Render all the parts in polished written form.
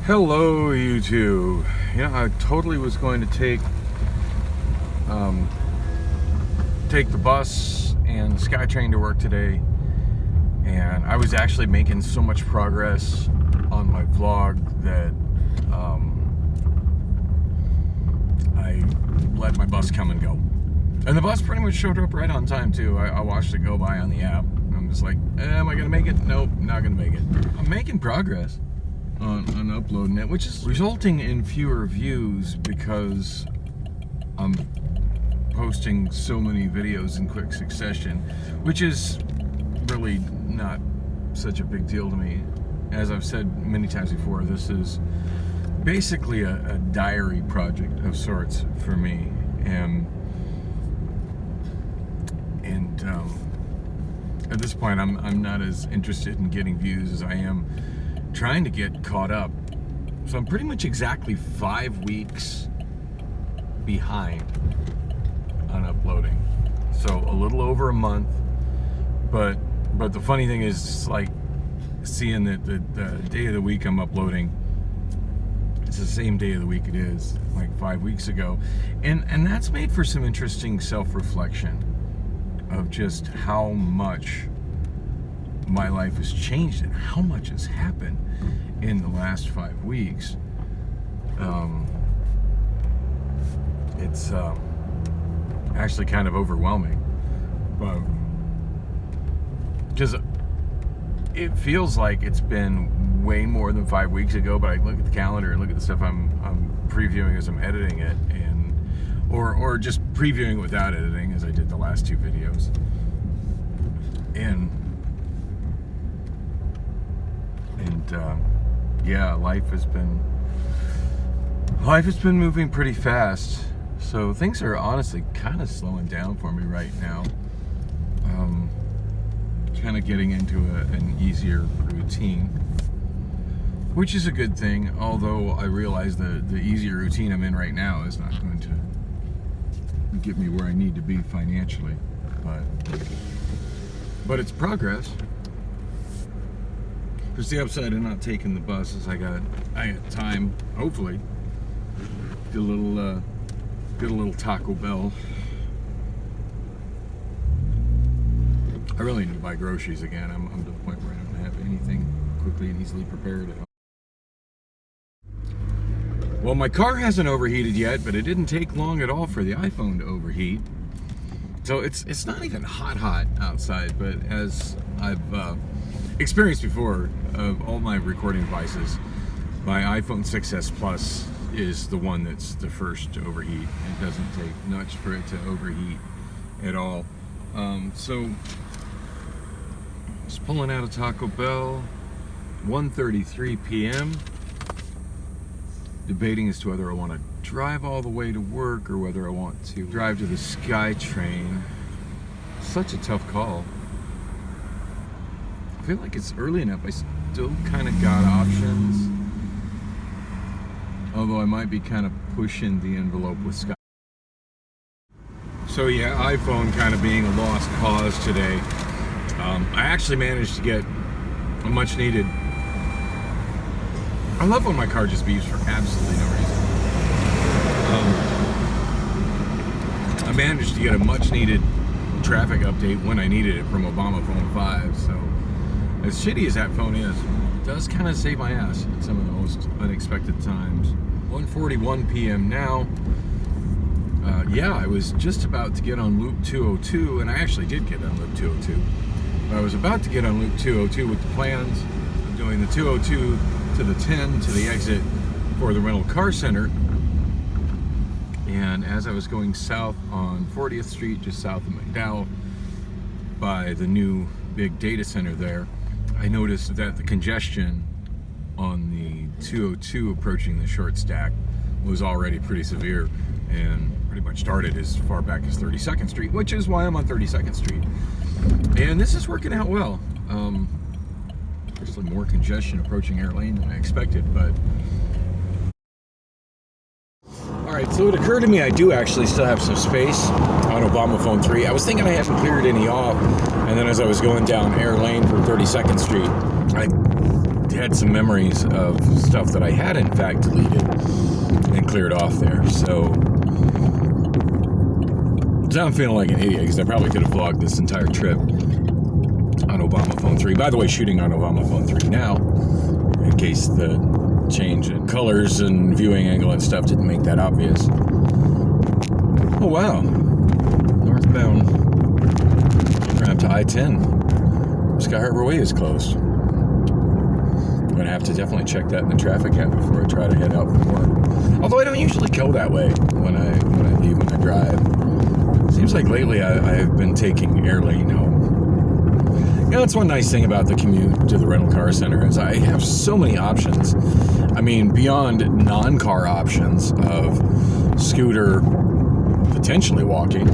Hello, YouTube. I totally was going to take the bus and the SkyTrain to work today, and I was actually making so much progress on my vlog that I let my bus come and go. And the bus pretty much showed up right on time too. I watched it go by on the app. I'm just like, am I gonna make it? Nope, not gonna make it. I'm making progress on uploading it, which is resulting in fewer views because I'm posting so many videos in quick succession, which is really not such a big deal to me. As I've said many times before, this is basically a diary project of sorts for me, and at this point I'm not as interested in getting views as I am trying to get caught up. So I'm pretty much exactly 5 weeks behind on uploading, so a little over a month. But the funny thing is, like, seeing that the day of the week I'm uploading, it's the same day of the week it is like 5 weeks ago, and that's made for some interesting self-reflection of just how much my life has changed and how much has happened in the last 5 weeks. It's actually kind of overwhelming, but because it feels like it's been way more than 5 weeks ago. But I look at the calendar and look at the stuff I'm previewing as I'm editing it, or just previewing without editing, as I did the last 2 videos. And yeah, life has been moving pretty fast. So things are honestly kind of slowing down for me right now. Kind of getting into an easier routine, which is a good thing. Although I realize the easier routine I'm in right now is not going to get me where I need to be financially, but it's progress. Because the upside of not taking the bus is I got time, hopefully, get a little Taco Bell. I really need to buy groceries again. I'm to the point where I don't have anything quickly and easily prepared at home. Well, my car hasn't overheated yet, but it didn't take long at all for the iPhone to overheat. So it's not even hot outside, but as I've experienced before, of all my recording devices, my iPhone 6s Plus is the one that's the first to overheat. It doesn't take much for it to overheat at all. So just pulling out of Taco Bell, 1:33 p.m. Debating as to whether I want to drive all the way to work or whether I want to drive to the SkyTrain. Such a tough call. I feel like it's early enough. I still kind of got options, although I might be kind of pushing the envelope with Sky. So yeah, iPhone kind of being a lost cause today. I actually managed to get a much needed. I love when my car just beeps for absolutely no reason. I managed to get a much needed traffic update when I needed it from Obamaphone 5. So as shitty as that phone is, it does kind of save my ass at some of the most unexpected times. 1:41 p.m. now. Yeah, I was just about to get on Loop 202, and I actually did get on Loop 202. But I was about to get on Loop 202 with the plans of doing the 202 to the 10 to the exit for the rental car center. And as I was going south on 40th Street, just south of McDowell, by the new big data center there, I noticed that the congestion on the 202 approaching the short stack was already pretty severe, and pretty much started as far back as 32nd Street, which is why I'm on 32nd Street. And this is working out well. There's more congestion approaching Air Lane than I expected, but alright, so it occurred to me I do actually still have some space on Obamaphone 3. I was thinking I hadn't cleared any off, and then as I was going down Air Lane from 32nd Street, I had some memories of stuff that I had in fact deleted and cleared off there. So now I'm feeling like an idiot because I probably could have vlogged this entire trip on Obamaphone 3. By the way, shooting on Obamaphone 3 now, in case the change in colors and viewing angle and stuff didn't make that obvious. Oh wow, northbound ramp to I-10. Sky Harbor Way is closed. I'm gonna have to definitely check that in the traffic app before I try to head out from work. Although I don't usually go that way when I leave, when I drive. Seems like lately I've been taking air lane home. You know, that's one nice thing about the commute to the rental car center is I have so many options. I mean, beyond non-car options of scooter, potentially walking,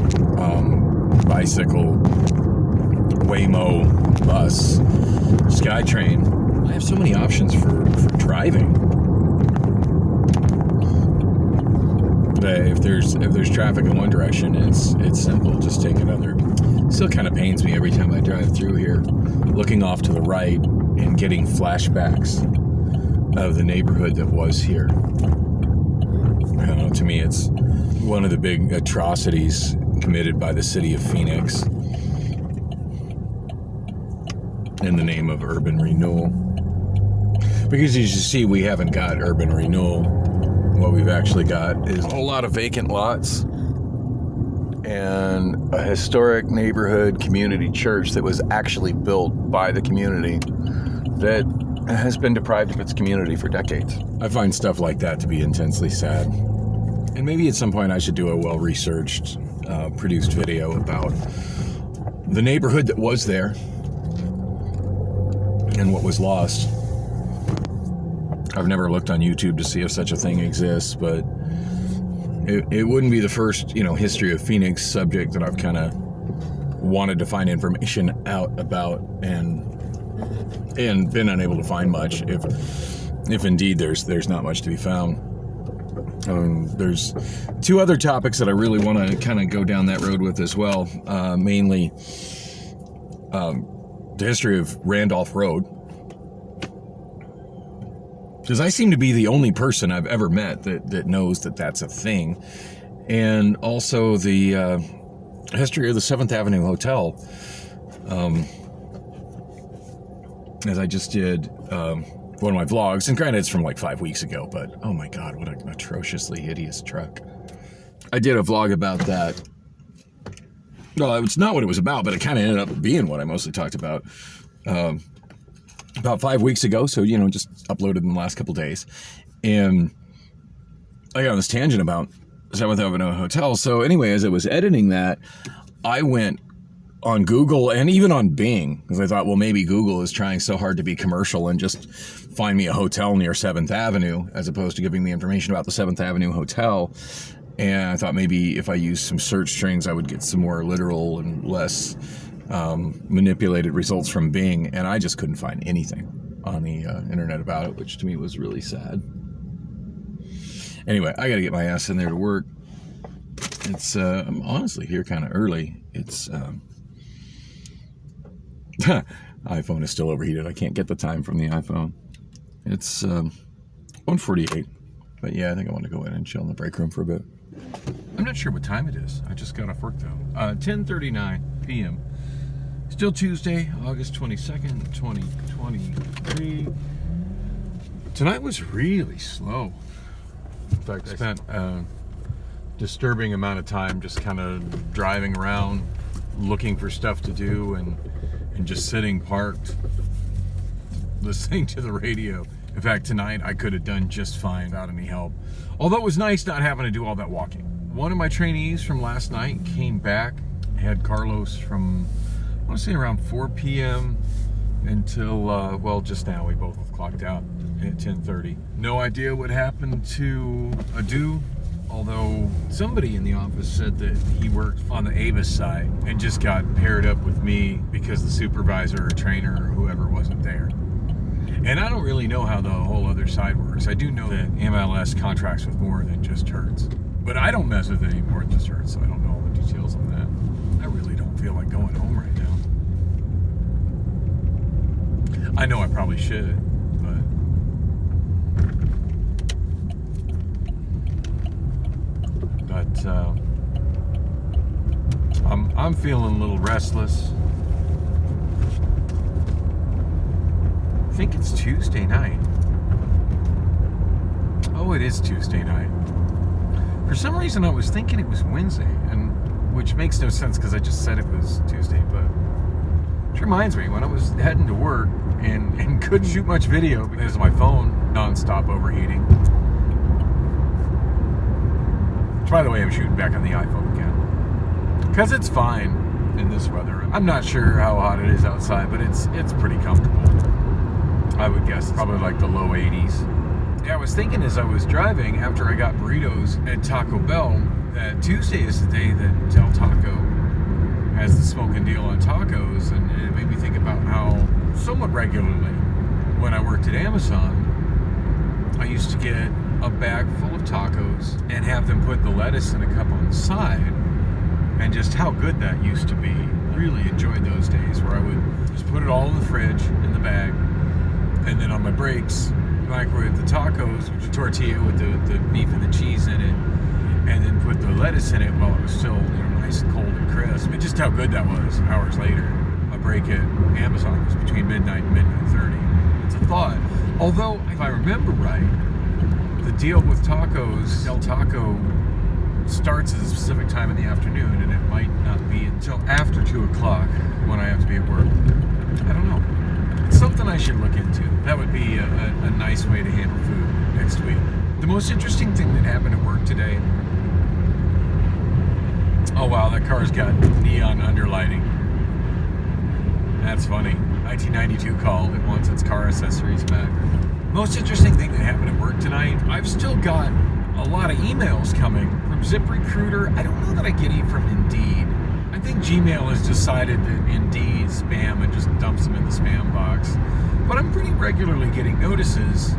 bicycle, Waymo, bus, SkyTrain. I have so many options for driving. But if there's traffic in one direction, it's simple. Just take another. Still kind of pains me every time I drive through here, looking off to the right and getting flashbacks of the neighborhood that was here. I don't know, to me, it's one of the big atrocities committed by the city of Phoenix in the name of urban renewal. Because as you see, we haven't got urban renewal. What we've actually got is a whole lot of vacant lots and a historic neighborhood community church that was actually built by the community that has been deprived of its community for decades. I find stuff like that to be intensely sad. And maybe at some point I should do a well-researched, produced video about the neighborhood that was there and what was lost. I've never looked on YouTube to see if such a thing exists, but it wouldn't be the first, history of Phoenix subject that I've kind of wanted to find information out about and been unable to find much, if indeed there's not much to be found. There's two other topics that I really want to kind of go down that road with as well, mainly the history of Randolph Road, because I seem to be the only person I've ever met that knows that that's a thing, and also the history of the 7th Avenue Hotel, as I just did one of my vlogs, and granted it's from like 5 weeks ago, but oh my god, what an atrociously hideous truck. I did a vlog about that. Well, it's not what it was about, but it kind of ended up being what I mostly talked about. About 5 weeks ago, so just uploaded in the last couple days, and I got on this tangent about 7th Avenue Hotel. So anyway, as I was editing that, I went on Google and even on Bing, because I thought, well, maybe Google is trying so hard to be commercial and just find me a hotel near 7th Avenue as opposed to giving me information about the 7th Avenue Hotel. And I thought maybe if I used some search strings, I would get some more literal and less manipulated results from Bing, and I just couldn't find anything on the internet about it, which to me was really sad. Anyway, I gotta get my ass in there to work. It's I'm honestly here kind of early. It's iPhone is still overheated. I can't get the time from the iPhone. It's 1:48, but yeah, I think I want to go in and chill in the break room for a bit. I'm not sure what time it is. I just got off work though. 10:39 p.m. Still Tuesday, August 22nd, 2023. Tonight was really slow. In fact, I spent a disturbing amount of time just kind of driving around, looking for stuff to do, and just sitting parked, listening to the radio. In fact, tonight I could have done just fine without any help. Although it was nice not having to do all that walking. One of my trainees from last night came back, had Carlos from, I want to say around 4 p.m. until, well, just now. We both clocked out at 10:30. No idea what happened to Adu, although somebody in the office said that he worked on the Avis side and just got paired up with me because the supervisor or trainer or whoever wasn't there. And I don't really know how the whole other side works. I do know that MLS contracts with more than just Hertz. But I don't mess with any more than just Hertz, so I don't know all the details on that. I really don't feel like going home right now. I know I probably should, but but I'm feeling a little restless. I think it's Tuesday night. Oh, it is Tuesday night. For some reason, I was thinking it was Wednesday, and which makes no sense because I just said it was Tuesday. But which reminds me, when I was heading to work and couldn't shoot much video because of my phone nonstop overheating. Which, by the way, I'm shooting back on the iPhone again because it's fine in this weather. I'm not sure how hot it is outside, but it's pretty comfortable. I would guess it's probably like the low 80s. Yeah, I was thinking as I was driving after I got burritos at Taco Bell that Tuesday is the day that Del Taco has the smoking deal on tacos, and it made me think about how somewhat regularly when I worked at Amazon, I used to get a bag full of tacos and have them put the lettuce in a cup on the side, and just how good that used to be. Really enjoyed those days where I would just put it all in the fridge in the bag, and then on my breaks microwave the tacos, which is tortilla with the beef and the cheese in it, and then put the lettuce in it while it was still nice and cold and crisp. And just how good that was hours later. My break at Amazon was between midnight and midnight 30. It's a thought. Although, if I remember right, the deal with tacos, Del Taco starts at a specific time in the afternoon, and it might not be until after 2 o'clock when I have to be at work. I don't know. It's something I should look into. That would be a nice way to handle food next week. The most interesting thing that happened at work today. Oh wow, that car's got neon underlighting. That's funny. 1992 called. It wants its car accessories back. Most interesting thing that happened at work tonight. I've still got a lot of emails coming from ZipRecruiter. I don't know that I get any from Indeed. I think Gmail has decided that Indeed spam and just dumps them in the spam box. But I'm pretty regularly getting notices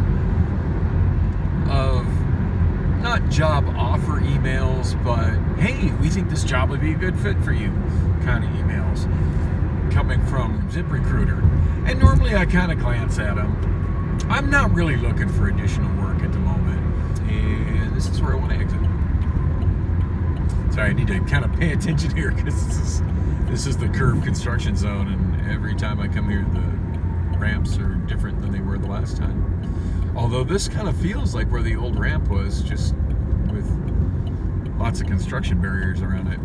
of not job offer emails, but hey, we think this job would be a good fit for you kind of emails coming from ZipRecruiter. And normally I kind of glance at them. I'm not really looking for additional work at the moment. And this is where I want to exit. Sorry, I need to kind of pay attention here because this is the curved construction zone, and every time I come here, the ramps are different than they were the last time. Although this kind of feels like where the old ramp was, just with lots of construction barriers around it.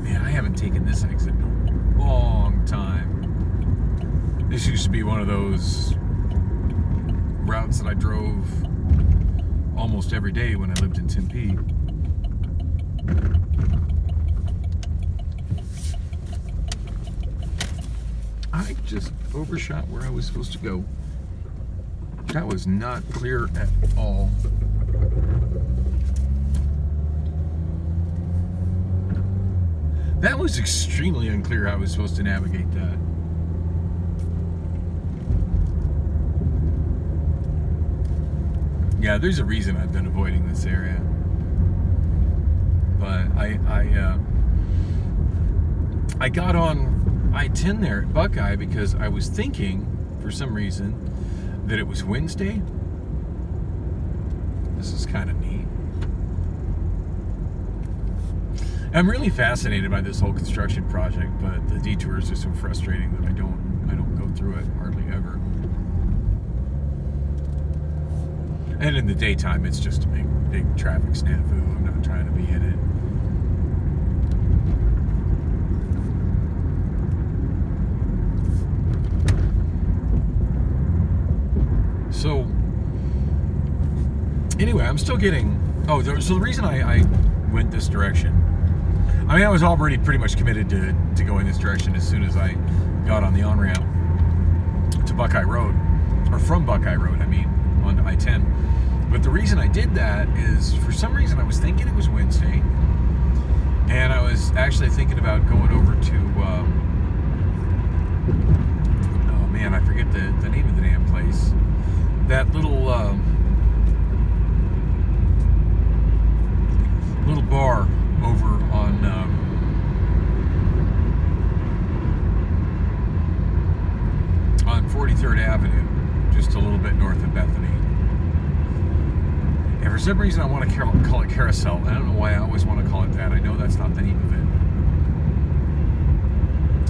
Man, I haven't taken this exit in a long time. This used to be one of those routes that I drove almost every day when I lived in Tempe. I just overshot where I was supposed to go. That was not clear at all. That was extremely unclear how I was supposed to navigate that. Yeah, there's a reason I've been avoiding this area. But I got on I-10 there at Buckeye because I was thinking, for some reason, that it was Wednesday. This is kind of neat. I'm really fascinated by this whole construction project, but the detours are so frustrating that I don't go through it hardly ever. And in the daytime, it's just a big traffic snafu. I'm not trying to be in it. So, anyway, I'm still getting... so the reason I went this direction... I mean, I was already pretty much committed to going this direction as soon as I got on the on-ramp to Buckeye Road. Or from Buckeye Road, I mean, onto I-10. But the reason I did that is, for some reason, I was thinking it was Wednesday. And I was actually thinking about going over to... oh, man, I forget the name of the damn place. That little bar over on 43rd Avenue, just a little bit north of Bethany. for some reason I want to call it Carousel. I don't know why I always want to call it that. I know that's not the name of it.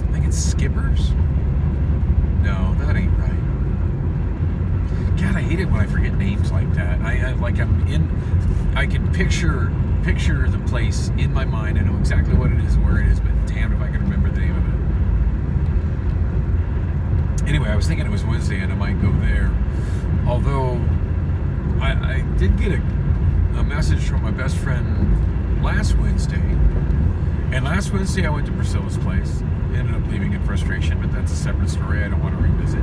I think it's Skippers? No, that ain't right. God, I hate it when I forget names like that. I can picture the place in my mind. I know exactly what it is and where it is, but damn if I can remember the name of it. Anyway, I was thinking it was Wednesday and I might go there. Although I did get a message from my best friend last Wednesday. And last Wednesday I went to Priscilla's place. Ended up leaving in frustration, but that's a separate story I don't want to revisit.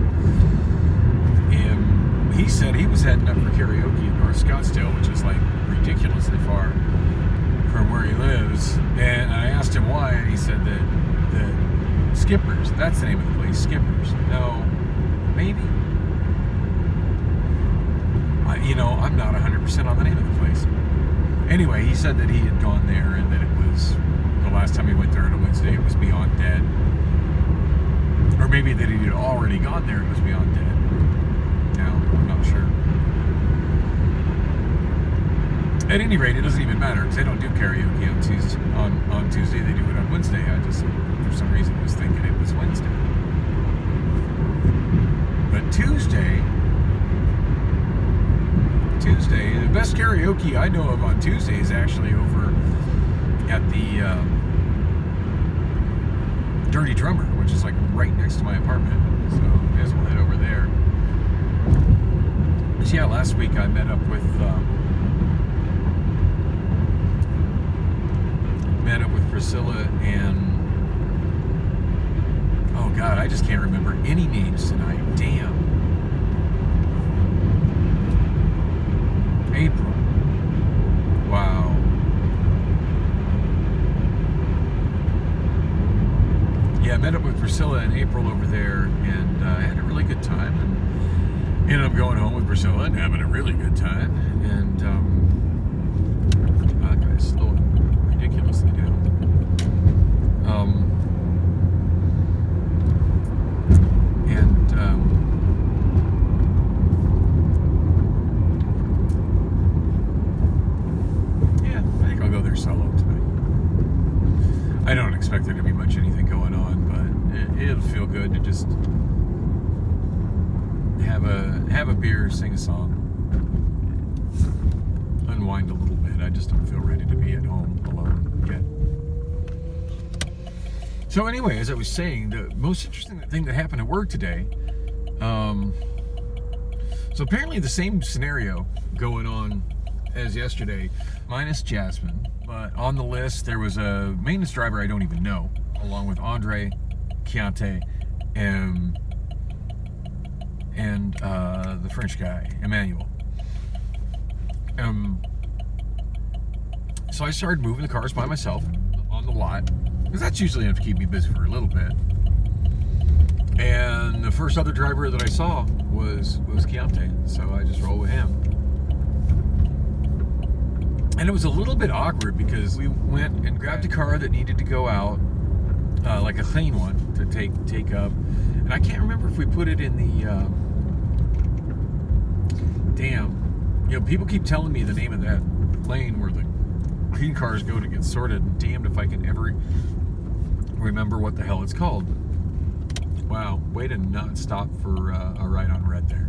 And he said he was heading up for karaoke in North Scottsdale, which is like ridiculously far from where he lives. And I asked him why, and he said that Skippers, that's the name of the place, Skippers. No, maybe? I'm not 100% on the name of the place. Anyway, he said that he had gone there and that it was, the last time he went there on a Wednesday, it was Beyond Dead. Or maybe that he had already gone there and it was Beyond Dead. No, I'm not sure. At any rate, it doesn't even matter because they don't do karaoke on Tuesday. They do it on Wednesday. I just, for some reason, was thinking it was Wednesday. But Tuesday, the best karaoke I know of on Tuesday is actually over at the Dirty Drummer, which is like right next to my apartment. So I guess we'll head over there. But yeah, last week I met up with Priscilla and oh god, I just can't remember any names tonight. Damn. April. Wow. Yeah, I met up with Priscilla and April over there, and I had a really good time, and ended up going home with Priscilla and having a really good time, and God, I slowed ridiculously down. Yeah, I think I'll go there solo tonight. I don't expect there to be much anything going on, but it'll feel good to just have a beer, sing a song, unwind a little bit. I just don't feel ready to be at home alone yet. So anyway, as I was saying, the most interesting thing that happened at work today, so apparently the same scenario going on as yesterday, minus Jasmine, but on the list there was a maintenance driver I don't even know, along with Andre, Chiante, and the French guy, Emmanuel. So I started moving the cars by myself on the lot, because that's usually enough to keep me busy for a little bit. And the first other driver that I saw was Chiante, so I just rolled with him. And it was a little bit awkward because we went and grabbed a car that needed to go out, like a clean one to take up. And I can't remember if we put it in the people keep telling me the name of that lane where the clean cars go to get sorted, and damned if I can ever remember what the hell it's called. Wow, way to not stop for a ride on red there.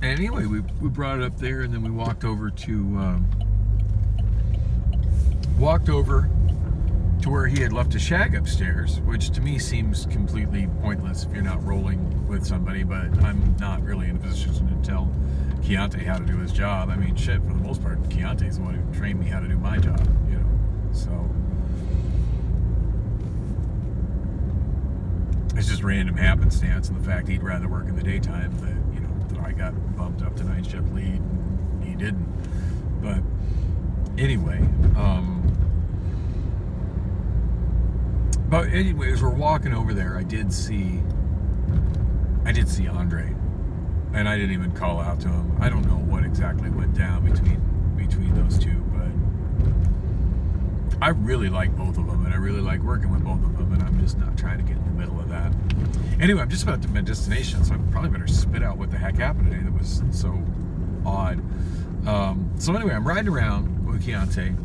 And anyway, we brought it up there, and then we walked over to where he had left a shag upstairs, which to me seems completely pointless if you're not rolling with somebody, but I'm not really in a position to tell Chiante how to do his job. I mean, shit, for the most part, Chiante's the one who trained me how to do my job, so it's just random happenstance, and the fact he'd rather work in the daytime that I got bumped up to night shift lead and he didn't. But anyway, as we're walking over there, I did see Andre, and I didn't even call out to him. I don't know what exactly went down between those two, but I really like both of them, and I really like working with both of them, and I'm just not trying to get in the middle of that. Anyway, I'm just about to my destination, so I probably better spit out what the heck happened today that was so odd. So anyway, I'm riding around with Keontae,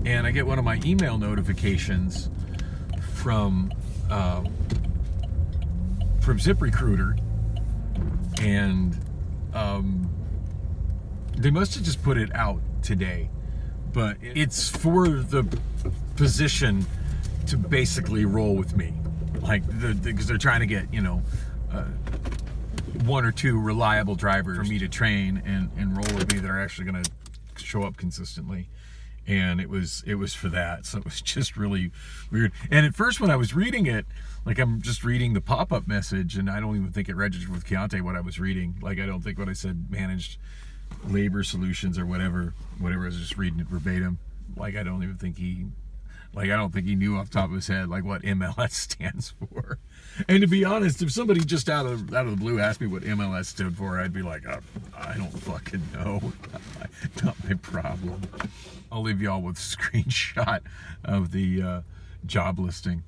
and I get one of my email notifications from ZipRecruiter, and they must have just put it out today, but it's for the position to basically roll with me, like because they're trying to get, you know, one or two reliable drivers for me to train and roll with me that are actually going to show up consistently. And it was for that. So it was just really weird. And at first when I was reading it, like I'm just reading the pop-up message, and I don't even think it registered with Keontae what I was reading. Like I don't think what I said, managed labor solutions or whatever I was just reading it verbatim. Like I don't think he knew off the top of his head like what MLS stands for. And to be honest, if somebody just out of the blue asked me what MLS stood for, I'd be like, I don't fucking know. Not my problem. I'll leave y'all with a screenshot of the job listing.